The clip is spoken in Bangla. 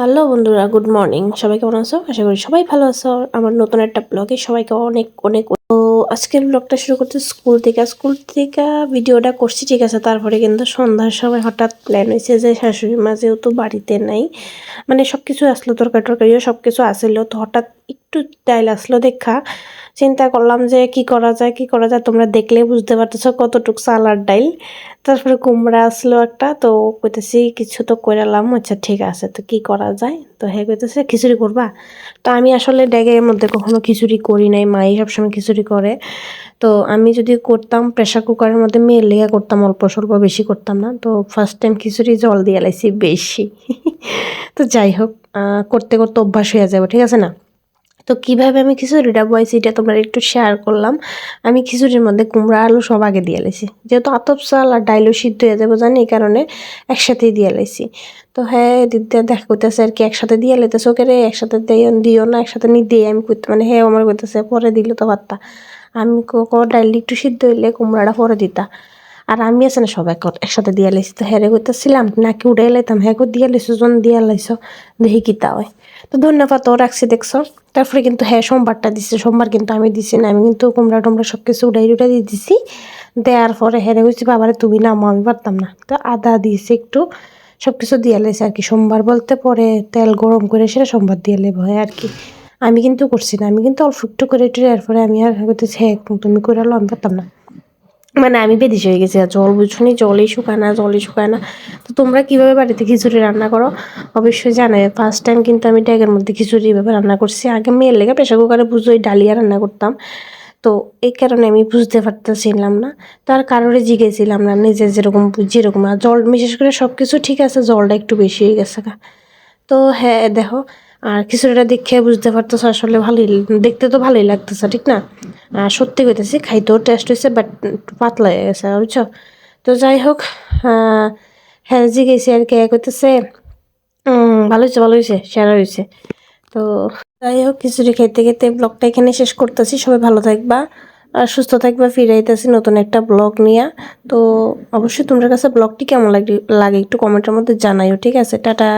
হ্যালো বন্ধুরা, গুড মর্নিং। সবাই কেমন আছো? আশা করি সবাই ভালো আছো। আমার নতুন একটা ব্লগে সবাইকে অনেক অনেক তো আজকের ব্লগটা শুরু করতে স্কুল থেকে ভিডিওটা করছি, ঠিক আছে। তারপরে কিন্তু সন্ধ্যার সময় হঠাৎ প্ল্যান হয়েছে যে শাশুড়ি মা যেহেতু বাড়িতে নাই, মানে সব কিছু আসলো, তরকারিও সব কিছু আসলো, তো হঠাৎ একটু ডাইল আসলো দেখা চিন্তা করলাম যে কি করা যায় তোমরা দেখলে বুঝতে পারতেছো কতটুক চাল আর ডাইল। তারপরে কুমড়া আসলো একটা, তো কইতেছি কিছু তো কইরালাম, আচ্ছা ঠিক আছে, তো কি করা যায়। তো হ্যাঁ কইতেছে খিচুড়ি করবা। তো আমি আসলে ড্যাগের মধ্যে কখনো খিচুড়ি করি নাই, মাই সবসময় খিচুড়ি করে। তো আমি যদি করতাম প্রেশার কুকারের মধ্যে মেয়ে লেগে করতাম, অল্প স্বল্প, বেশি করতাম না। তো ফার্স্ট টাইম খিচুড়ি জল দিয়ে লাইছি বেশি। তো যাই হোক, করতে করতে অভ্যাস হয়ে যাবে, ঠিক আছে না। তো কিভাবে আমি খিচুড়িটা বয়েছি এটা তোমরা একটু শেয়ার করলাম। আমি খিচুড়ির মধ্যে কুমড়া আলু সব আগে দিয়ে লাইছি, যেহেতু আতপ চাল আর ডাইলও সিদ্ধ হয়ে যাবো জানি, এই কারণে একসাথেই দিয়ে লাইছি। তো হ্যাঁ দিদি দেখা করতেছে আর কি, একসাথে দিয়ে লাইতেছে, ওকে রে একসাথে দিও না, একসাথে নি দিয়ে আমি করতে, মানে হ্যাঁ আমার করতেছে পরে দিলে তো পারতা। আমি ডাইল একটু সিদ্ধ হইলে কুমড়াটা পরে দিতা। আর আমি আছে না সব একসাথে দিয়ে লাইছি। তো হ্যাঁ করতেছিলাম নাকি উড়ে লাইতাম, হ্যাঁ দিয়ে লাইছো জন দিয়ে লাইছো, দেখি কিতা হয়। তো ধন্যবাদ ও রাখছি দেখছো। তারপরে কিন্তু হ্যাঁ সোমবারটা দিছে, সোমবার কিন্তু আমি দিছি না, আমি কিন্তু কুমড়া টুমড়া সব কিছু উড়াই দিয়ে দিছি। দেওয়ার পরে হেরে হয়েছি বাবারে তুমি নামো, আমি পারতাম না, তো আদা দিয়েছি একটু, সব কিছু দিয়ে লাইছে আর কি। সোমবার বলতে পরে তেল গরম করে সেটা সোমবার দিয়ে লেব হয় আর কি। আমি কিন্তু করছি না, আমি কিন্তু অল্প একটু করে একটু দেওয়ার পরে আমি আর করতেছি হ্যাঁ তুমি করে লো, আমি পারতাম না। মানে আমি বেদিস হয়ে গেছি, আর জল বুঝুনি, জলই শুকায় না। তো তোমরা কিভাবে বাড়িতে খিচুড়ি রান্না করো অবশ্যই জানাই। ফার্স্ট টাইম কিন্তু আমি ট্যাগের মধ্যে খিচুড়ি এভাবে রান্না করছি। আগে মেয়ের লেগে প্রেশার কুকারে বুঝোই ডালিয়া রান্না করতাম, তো এই কারণে আমি বুঝতে পারতেছিলাম না। তার কারোরে জিগেছিলাম না, নিজে যেরকম যেরকম। আর জল বিশেষ করে সব কিছু ঠিক আছে, জলটা একটু বেশি হয়ে গেছে। তো হ্যাঁ দেখো, আর খিচুড়িটা দেখে বুঝতে পারতেছো আসলে ভালোই, দেখতে তো ভালোই লাগতেছে, ঠিক না। আর সত্যি কইতেছি খাইতেও টেস্ট হয়েছে, বাট একটু পাতলা হয়ে গেছে বুঝছো। তো যাই হোক, হ্যাঁ গেছি আর কে করতেছে ভালো হয়েছে সেরা হয়েছে। তো যাই হোক, খিচুড়ি খেতে খেতে ব্লগটা এখানে শেষ করতেছি। সবাই ভালো থাকবা আর সুস্থ থাকবা, ফিরে আইতেছি নতুন একটা ব্লগ নিয়ে। তো অবশ্যই তোমাদের কাছে ব্লগটি কেমন লাগে একটু কমেন্টের মধ্যে জানাইও, ঠিক আছে। টাটা।